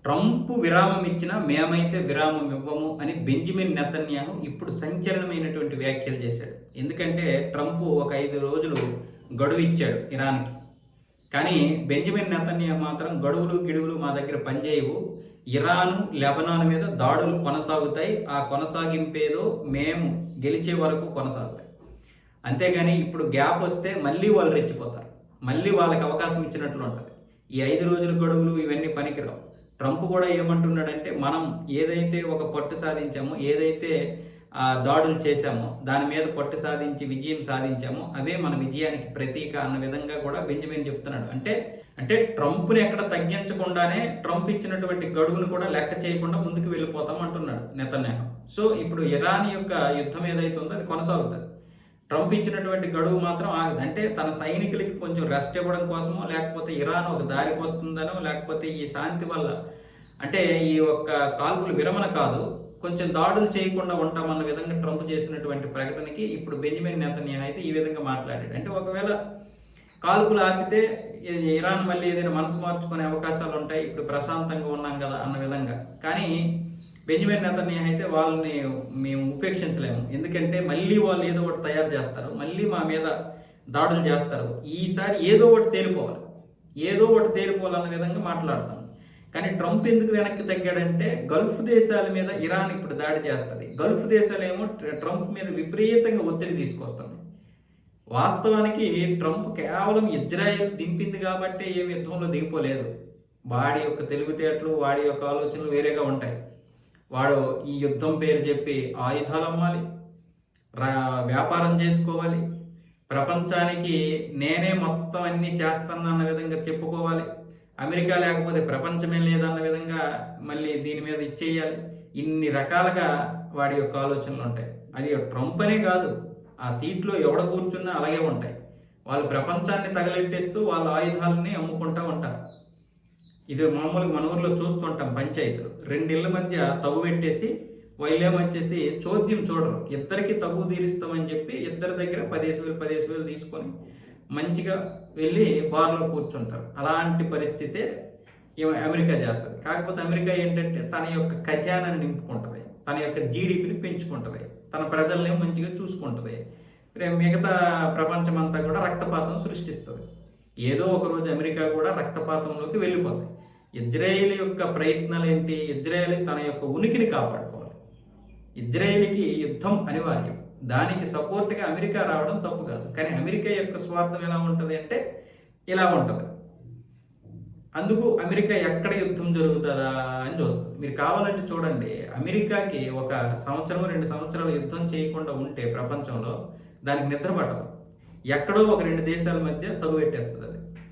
Trump విరామం ఇచ్చినా మేమైతే విరామం ఇవ్వము అని బెంజమిన్ నెతన్యాహు ఇప్పుడు సంచలనమైనటువంటి వ్యాఖ్యలు చేశాడు. ఎందుకంటే ట్రంప్ ఒక 5 రోజులు గడువు ఇచ్చాడు ఇరాన్కి. కానీ బెంజమిన్ నెతన్యాహు మాత్రం గడువులు గిడువులు మా దగ్గర పనిచేయవు, ఇరాను లెబనాన్ మీద దాడులు కొనసాగుతాయి, ఆ కొనసాగింపేదో మేము గెలిచే వరకు కొనసాగుతాయి. అంతేగాని ఇప్పుడు గ్యాప్ వస్తే మళ్ళీ వాళ్ళు రెచ్చిపోతారు, మళ్ళీ వాళ్ళకి అవకాశం ఇచ్చినట్లు ఉంటుంది. ఈ 5 రోజుల గడువులు ఇవన్నీ పనికిరావు. ట్రంప్ కూడా ఏమంటున్నాడంటే, మనం ఏదైతే ఒక పట్టు సాధించామో, ఏదైతే దాడులు చేశామో, దాని మీద పట్టు సాధించి విజయం సాధించామో అవే మన విజయానికి ప్రతీక అన్న విధంగా కూడా బెంజమిన్ చెప్తున్నాడు. అంటే ట్రంప్ని ఎక్కడ తగ్గించకుండానే ట్రంప్ ఇచ్చినటువంటి గడువును కూడా లెక్క చేయకుండా ముందుకు వెళ్ళిపోతాం అంటున్నాడు నెతన్యాహు. సో ఇప్పుడు ఇరాన్ యొక్క యుద్ధం ఏదైతే ఉందో అది కొనసాగుతుంది. ట్రంప్ ఇచ్చినటువంటి గడువు మాత్రం ఆగదు. అంటే తన సైనికులకి కొంచెం రెస్ట్ ఇవ్వడం కోసమో, లేకపోతే ఇరాన్ ఒక దారికి వస్తుందనో, లేకపోతే ఈ శాంతి వల్ల, అంటే ఈ ఒక్క కాల్పులు విరమణ కాదు, కొంచెం దాడులు చేయకుండా ఉంటామన్న విధంగా ట్రంప్ చేసినటువంటి ప్రకటనకి ఇప్పుడు బెంజమిన్ నెతన్యాహు అయితే ఈ విధంగా మాట్లాడాడు. అంటే ఒకవేళ కాల్పులు ఆపితే ఇరాన్ మళ్ళీ ఏదైనా మనసు మార్చుకునే అవకాశాలు ఉంటాయి, ఇప్పుడు ప్రశాంతంగా ఉన్నాం కదా అన్న విధంగా. కానీ బెంజమిన్ నెతన్యాహు అయితే వాళ్ళని మేము ఉపేక్షించలేము, ఎందుకంటే మళ్ళీ వాళ్ళు ఏదో ఒకటి తయారు చేస్తారు, మళ్ళీ మా మీద దాడులు చేస్తారు, ఈసారి ఏదో ఒకటి తేలిపోవాలన్న విధంగా మాట్లాడతాం. కానీ ట్రంప్ ఎందుకు వెనక్కి తగ్గాడంటే, గల్ఫ్ దేశాల మీద ఇరాన్ ఇప్పుడు దాడి చేస్తుంది, గల్ఫ్ దేశాలేమో ట్రంప్ మీద విపరీతంగా ఒత్తిడి తీసుకొస్తుంది. వాస్తవానికి ట్రంప్ కేవలం ఇజ్రాయెల్ దింపింది కాబట్టి ఏమి యుద్ధంలో దిగిపోలేదు. వాడి యొక్క తెలివితేటలు, వాడి యొక్క ఆలోచనలు వేరేగా ఉంటాయి. వాడు ఈ యుద్ధం పేరు చెప్పి ఆయుధాలు అమ్మాలి, వ్యాపారం చేసుకోవాలి, ప్రపంచానికి నేనే మొత్తం అన్నీ చేస్తానన్న విధంగా చెప్పుకోవాలి, అమెరికా లేకపోతే ప్రపంచమే లేదన్న విధంగా మళ్ళీ దీని మీద ఇచ్చేయాలి. ఇన్ని రకాలుగా వాడి యొక్క ఆలోచనలు ఉంటాయి. అది ట్రంప్ అనే కాదు, ఆ సీట్లో ఎవడ కూర్చున్నా అలాగే ఉంటాయి. వాళ్ళు ప్రపంచాన్ని తగలెట్టేస్తూ వాళ్ళ ఆయుధాలని అమ్ముకుంటూ ఉంటారు. ఇది మామూలుగా మన ఊర్లో చూస్తుంటాం, పంచాయతీలు 2 ఇళ్ల మధ్య తగు పెట్టేసి వచ్చేసి చోద్యం చూడరు, ఇద్దరికి తగు తీరుస్తామని చెప్పి ఇద్దరి దగ్గర 10,000 తీసుకొని మంచిగా వెళ్ళి బార్లో కూర్చుంటారు. అలాంటి పరిస్థితే అమెరికా చేస్తుంది. కాకపోతే అమెరికా ఏంటంటే తన యొక్క ఖజానాన్ని నింపుకుంటుంది, తన యొక్క జీడిపిని పెంచుకుంటుంది, తన ప్రజల్ని మంచిగా చూసుకుంటుంది. మిగతా ప్రపంచం అంతా కూడా రక్తపాతం సృష్టిస్తుంది. ఏదో ఒకరోజు అమెరికా కూడా రక్తపాతంలోకి వెళ్ళిపోతుంది. ఇజ్రాయేల్ యొక్క ప్రయత్నాలు ఏంటి? ఇజ్రాయేల్ తన యొక్క ఉనికిని కాపాడుకోవాలి, ఇజ్రాయేల్కి యుద్ధం అనివార్యం, దానికి సపోర్ట్గా అమెరికా రావడం తప్పు కాదు. కానీ అమెరికా యొక్క స్వార్థం ఎలా ఉంటుంది అంటే ఇలా ఉంటుంది. అందుకు అమెరికా ఎక్కడ యుద్ధం జరుగుతుందా అని చూస్తుంది. మీరు కావాలంటే చూడండి, అమెరికాకి 1 సంవత్సరం 2 సంవత్సరాలు యుద్ధం చేయకుండా ఉంటే ప్రపంచంలో దానికి నిద్ర పట్టదు. ఎక్కడో ఒక 2 దేశాల మధ్య తగు పెట్టేస్తుంది అది.